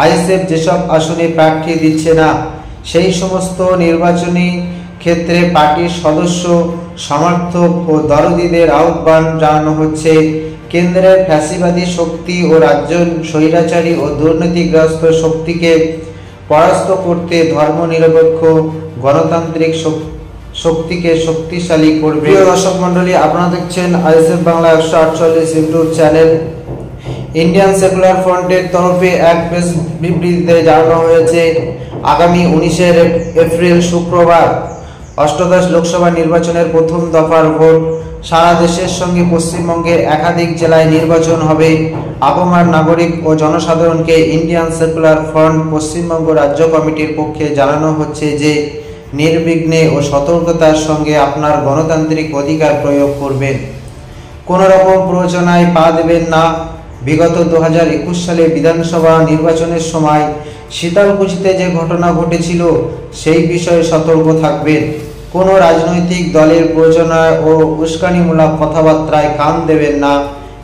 ISF যেসব আসনে প্রার্থী দিচ্ছে না, সেই সমস্ত নির্বাচনী ক্ষেত্রে পার্টির সদস্য, সমর্থক ও দরদীদের আহ্বান জানানো হচ্ছে কেন্দ্রের ফ্যাসিবাদী শক্তি ও রাজ্যের স্বৈরাচারী ও দুর্নীতিগ্রস্ত শক্তিকে পরাস্ত করতে ধর্মনিরপেক্ষ গণতান্ত্রিক শক্তিকে শক্তিশালী করবে। প্রিয় দর্শক মন্ডলী, আপনারা দেখছেন ISF Bangla 148 YouTube channel. Indian secular ফ্রন্টের তরফে এক প্রেস বিবৃতিতে জানানো হয়েছে, আগামী 19 এপ্রিল শুক্রবার অষ্টাদশ লোকসভা নির্বাচনের প্রথম দফার ভোট। সারা দেশের সঙ্গে পশ্চিমবঙ্গের একাধিক জেলায় নির্বাচন হবে। আপামর নাগরিক ও জনসাধারণকে ইন্ডিয়ান সেকুলার ফ্রন্ট পশ্চিমবঙ্গ রাজ্য কমিটির পক্ষে জানানো হচ্ছে যে নির্বিঘ্নে ও সতর্কতার সঙ্গে আপনার গণতান্ত্রিক অধিকার প্রয়োগ করবেন। কোনো রকম প্ররোচনায় পা দেবেন না। বিগত 2021 সালে বিধানসভা নির্বাচনের সময় শীতলকুচিতে যে ঘটনা ঘটেছিল সেই বিষয়ে সতর্ক থাকবেন। কোনো রাজনৈতিক দলের প্ররোচনা ও উস্কানিমূলক কথাবার্তায় কান দেবেন না।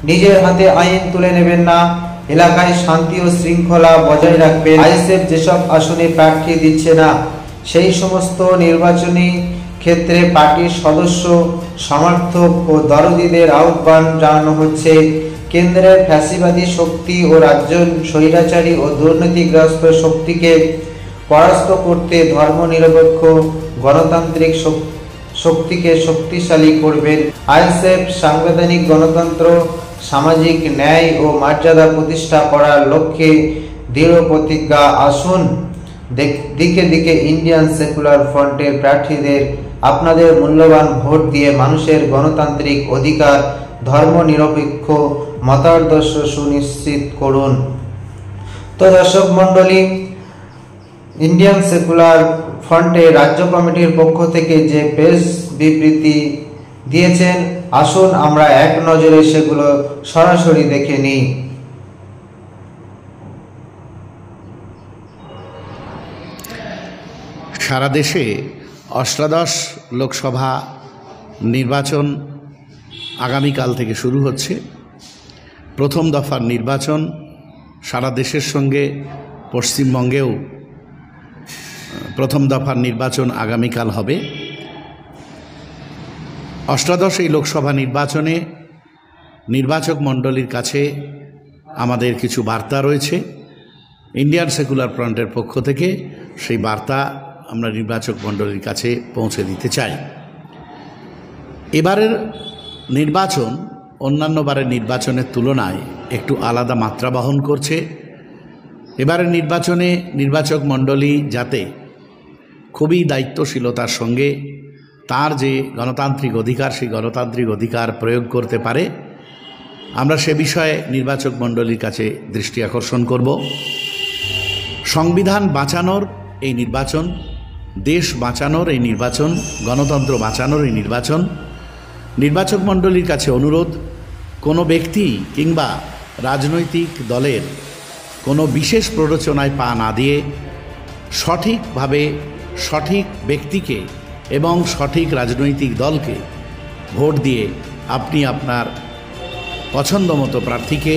নিজের হাতে আইন তুলে নেবেন না। এলাকায় শান্তি ও শৃঙ্খলা বজায় রাখবেন। আইএসএফ যেসব আসনে প্রার্থী দিচ্ছে না, সেই সমস্ত নির্বাচনী ক্ষেত্রে পার্টির সদস্য, সমর্থক ও দরদীদের আহ্বান জানানো হচ্ছে কেন্দ্রের ফ্যাসিবাদী শক্তি ও রাজ্যের স্বৈরাচারী ও দুর্নীতিগ্রস্ত শক্তিকে পরাস্ত করতে ধর্মনিরপেক্ষ গণতান্ত্রিক শক্তিকে শক্তিশালী করবেন। আইএসএফ সাংবিধানিক গণতন্ত্র, সামাজিক ন্যায় ও মর্যাদা প্রতিষ্ঠা করার লক্ষ্যে দৃঢ় প্রতিজ্ঞা। আসুন দিকে দিকে ইন্ডিয়ান সেকুলার ফ্রন্টের প্রার্থীদের আপনাদের মূল্যবান ভোট দিয়ে মানুষের গণতান্ত্রিক অধিকার, ধর্মনিরপেক্ষ মতাদর্শ সুনিশ্চিত করুন। তো দর্শক মণ্ডলী, ইন্ডিয়ান সেকুলার ফ্রন্টের রাজ্য কমিটির পক্ষ থেকে যে প্রেস বিবৃতি দিয়েছেন, আসুন আমরা এক নজরে সেগুলো সরাসরি দেখে নিই। সারা দেশে অষ্টাদশ লোকসভা নির্বাচন আগামীকাল থেকে শুরু হচ্ছে। প্রথম দফার নির্বাচন সারা দেশের সঙ্গে পশ্চিমবঙ্গেও প্রথম দফার নির্বাচন আগামীকাল হবে। অষ্টাদশ এই লোকসভা নির্বাচনে নির্বাচক মণ্ডলীর কাছে আমাদের কিছু বার্তা রয়েছে। ইন্ডিয়ান সেকুলার ফ্রন্টের পক্ষ থেকে সেই বার্তা আমরা নির্বাচক মণ্ডলীর কাছে পৌঁছে দিতে চাই। এবারের নির্বাচন অন্যান্য বারের নির্বাচনের তুলনায় একটু আলাদা মাত্রা বহন করছে। এবারের নির্বাচনে নির্বাচক মণ্ডলী যাতে খুবই দায়িত্বশীলতার সঙ্গে তার যে গণতান্ত্রিক অধিকার, সেই গণতান্ত্রিক অধিকার প্রয়োগ করতে পারে, আমরা সে বিষয়ে নির্বাচক মণ্ডলীর কাছে দৃষ্টি আকর্ষণ করব। সংবিধান বাঁচানোর এই নির্বাচন, দেশ বাঁচানোর এই নির্বাচন, গণতন্ত্র বাঁচানোর এই নির্বাচন। নির্বাচক মণ্ডলীর কাছে অনুরোধ, কোনো ব্যক্তি কিংবা রাজনৈতিক দলের কোনো বিশেষ প্ররোচনায় পা না দিয়ে সঠিকভাবে সঠিক ব্যক্তিকে এবং সঠিক রাজনৈতিক দলকে ভোট দিয়ে আপনি আপনার পছন্দমতো প্রার্থীকে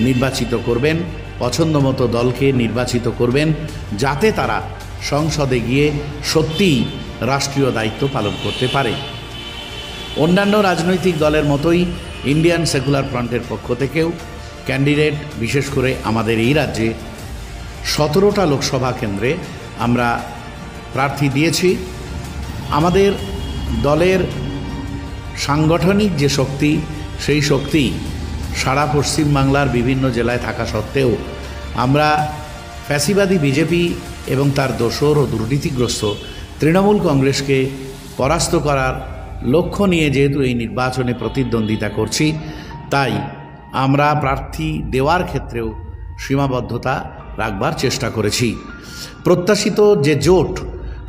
নির্বাচিত করবেন, পছন্দমতো দলকে নির্বাচিত করবেন, যাতে তারা সংসদে গিয়ে সত্যিই রাষ্ট্রীয় দায়িত্ব পালন করতে পারে। অন্যান্য রাজনৈতিক দলের মতোই ইন্ডিয়ান সেকুলার ফ্রন্টের পক্ষ থেকেও ক্যান্ডিডেট, বিশেষ করে আমাদের এই রাজ্যে 17টা লোকসভা কেন্দ্রে আমরা প্রার্থী দিয়েছি। আমাদের দলের সাংগঠনিক যে শক্তি, সেই শক্তি সারা পশ্চিমবাংলার বিভিন্ন জেলায় থাকা সত্ত্বেও আমরা ফ্যাসিবাদী বিজেপি এবং তার দোসর ও দুর্নীতিগ্রস্ত তৃণমূল কংগ্রেসকে পরাস্ত করার লক্ষ্য নিয়ে যেহেতু এই নির্বাচনে প্রতিদ্বন্দ্বিতা করছি, তাই আমরা প্রার্থী দেওয়ার ক্ষেত্রেও সীমাবদ্ধতা রাখবার চেষ্টা করেছি। প্রত্যাশিত যে জোট,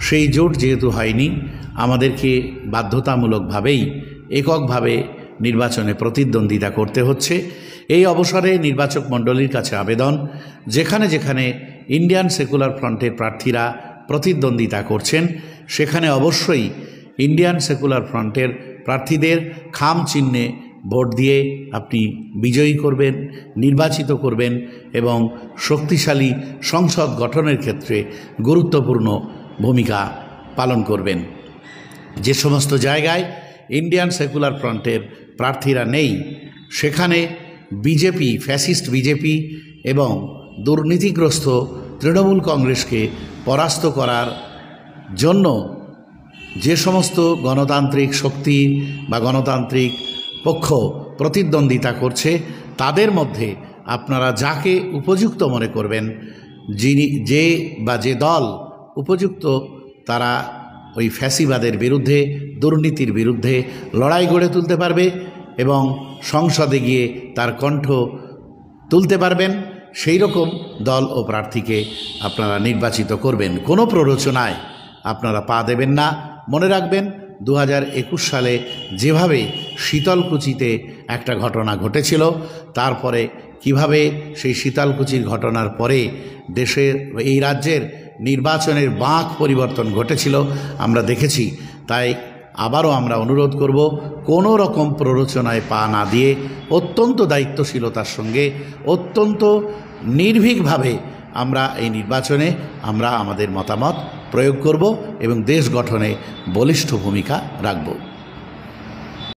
সেই জোট যেহেতু হয়নি, আমাদেরকে বাধ্যতামূলকভাবেই এককভাবে নির্বাচনে প্রতিদ্বন্দ্বিতা করতে হচ্ছে। এই অবসরে নির্বাচক মণ্ডলীর কাছে আবেদন, যেখানে যেখানে ইন্ডিয়ান সেকুলার ফ্রন্টের প্রার্থীরা প্রতিদ্বন্দ্বিতা করছেন, সেখানে অবশ্যই ইন্ডিয়ান সেকুলার ফ্রন্টের প্রার্থীদের খাম চিহ্নে ভোট দিয়ে আপনি বিজয়ী করবেন, নির্বাচিত করবেন এবং শক্তিশালী সংসদ গঠনের ক্ষেত্রে গুরুত্বপূর্ণ ভূমিকা পালন করবেন। যে সমস্ত জায়গায় ইন্ডিয়ান সেকুলার ফ্রন্টের প্রার্থীরা নেই সেখানে বিজেপি, ফ্যাসিস্ট বিজেপি এবং দুর্নীতিগ্রস্ত তৃণমূল কংগ্রেসকে পরাস্ত করার জন্য যে সমস্ত গণতান্ত্রিক শক্তি বা গণতান্ত্রিক পক্ষ প্রতিদ্বন্দ্বিতা করছে তাদের মধ্যে আপনারা যাকে উপযুক্ত মনে করবেন, যে দল উপযুক্ত, তারা ওই ফ্যাসিবাদের বিরুদ্ধে, দুর্নীতির বিরুদ্ধে লড়াই গড়ে তুলতে পারবে এবং সংসদে গিয়ে তার কণ্ঠ তুলতে পারবেন, সেই রকম দল ও প্রার্থীকে আপনারা নির্বাচিত করবেন। কোনো প্ররোচনায় আপনারা পা দেবেন না। মনে রাখবেন 2021 সালে যেভাবে শীতলকুচিতে একটা ঘটনা ঘটেছিল, তারপরে কিভাবে সেই শীতলকুচির ঘটনার পরে দেশের, এই রাজ্যের নির্বাচনের বাঁক পরিবর্তন ঘটেছিল আমরা দেখেছি। তাই আবারও আমরা অনুরোধ করব, কোনো রকম প্ররোচনায় পা না দিয়ে অত্যন্ত দায়িত্বশীলতার সঙ্গে, অত্যন্ত নির্ভীকভাবে আমরা এই নির্বাচনে আমাদের মতামত প্রয়োগ করব এবং দেশ গঠনে বলিষ্ঠ ভূমিকা রাখব।